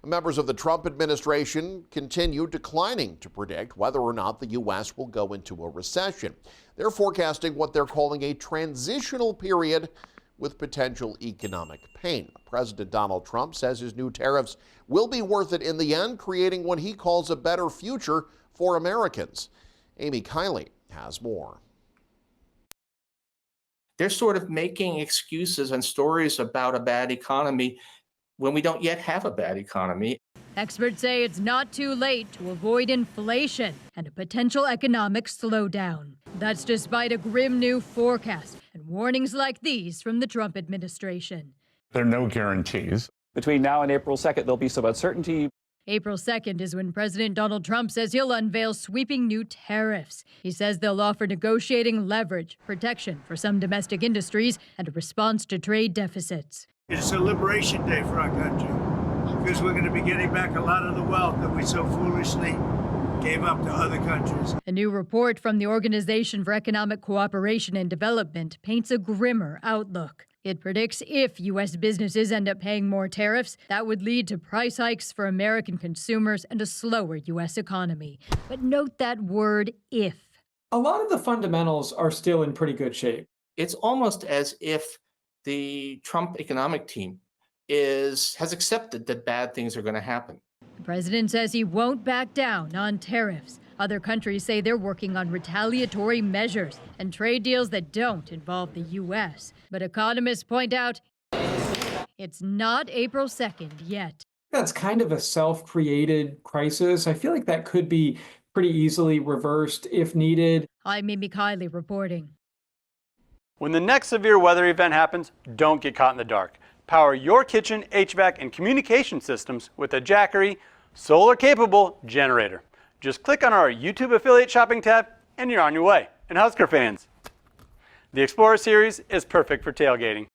Members of the Trump administration continue declining to predict whether or not the U.S. will go into a recession. They're forecasting what they're calling a transitional period with potential economic pain. President Donald Trump says his new tariffs will be worth it in the end, creating what he calls a better future for Americans. Amy Kiley has more. They're sort of making excuses and stories about a bad economy when we don't yet have a bad economy. Experts say it's not too late to avoid inflation and a potential economic slowdown. That's despite a grim new forecast and warnings like these from the Trump administration. There are no guarantees. Between now and April 2nd, there'll be some uncertainty. April 2nd is when President Donald Trump says he'll unveil sweeping new tariffs. He says they'll offer negotiating leverage, protection for some domestic industries, and a response to trade deficits. It's a liberation day for our country because we're going to be getting back a lot of the wealth that we so foolishly gave up to other countries. A new report from the Organization for Economic Cooperation and Development paints a grimmer outlook. It predicts if U.S. businesses end up paying more tariffs, that would lead to price hikes for American consumers and a slower U.S. economy. But note that word if. A lot of the fundamentals are still in pretty good shape. It's almost as if the Trump economic team has accepted that bad things are going to happen. The president says he won't back down on tariffs. Other countries say they're working on retaliatory measures and trade deals that don't involve the U.S. But economists point out it's not April 2nd yet. That's kind of a self-created crisis. I feel like that could be pretty easily reversed if needed. I'm Amy Kiley reporting. When the next severe weather event happens, don't get caught in the dark. Power your kitchen, HVAC, and communication systems with a Jackery solar-capable generator. Just click on our YouTube affiliate shopping tab and you're on your way. And Husker fans, the Explorer series is perfect for tailgating.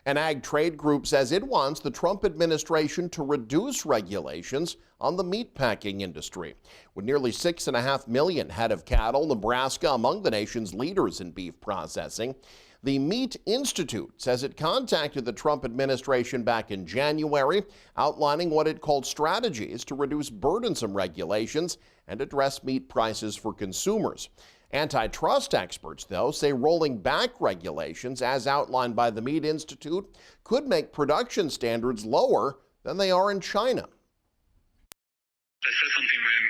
An ag trade group says it wants the Trump administration to reduce regulations on the meatpacking industry. With nearly 6.5 million head of cattle, Nebraska among the nation's leaders in beef processing, the Meat Institute says it contacted the Trump administration back in January, outlining what it called strategies to reduce burdensome regulations and address meat prices for consumers. Antitrust experts, though, say rolling back regulations, as outlined by the Meat Institute, could make production standards lower than they are in China. That says something when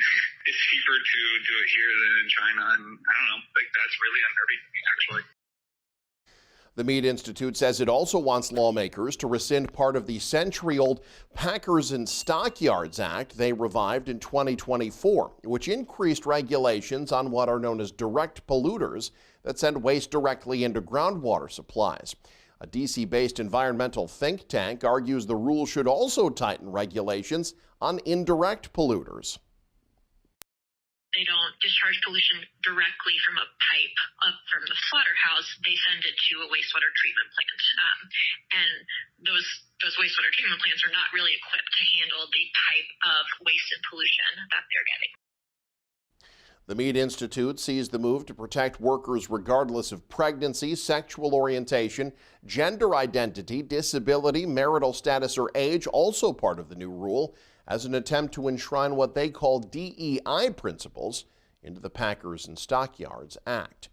it's cheaper to do it here than in China, and I don't know, like that's really unnerving to me, actually. The Meat Institute says it also wants lawmakers to rescind part of the century-old Packers and Stockyards Act they revived in 2024, which increased regulations on what are known as direct polluters that send waste directly into groundwater supplies. A D.C.-based environmental think tank argues the rule should also tighten regulations on indirect polluters. They don't discharge pollution directly from a pipe up from the slaughterhouse. They send it to a wastewater treatment plant. And those wastewater treatment plants are not really equipped to handle the type of waste and pollution that they're getting. The Meat Institute sees the move to protect workers regardless of pregnancy, sexual orientation, gender identity, disability, marital status, or age, also part of the new rule, as an attempt to enshrine what they call DEI principles into the Packers and Stockyards Act.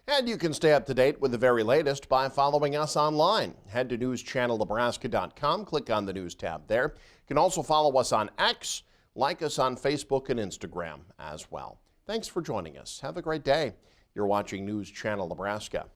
And you can stay up to date with the very latest by following us online. Head to newschannelnebraska.com, click on the News tab there. You can also follow us on X, like us on Facebook and Instagram as well. Thanks for joining us. Have a great day. You're watching News Channel Nebraska.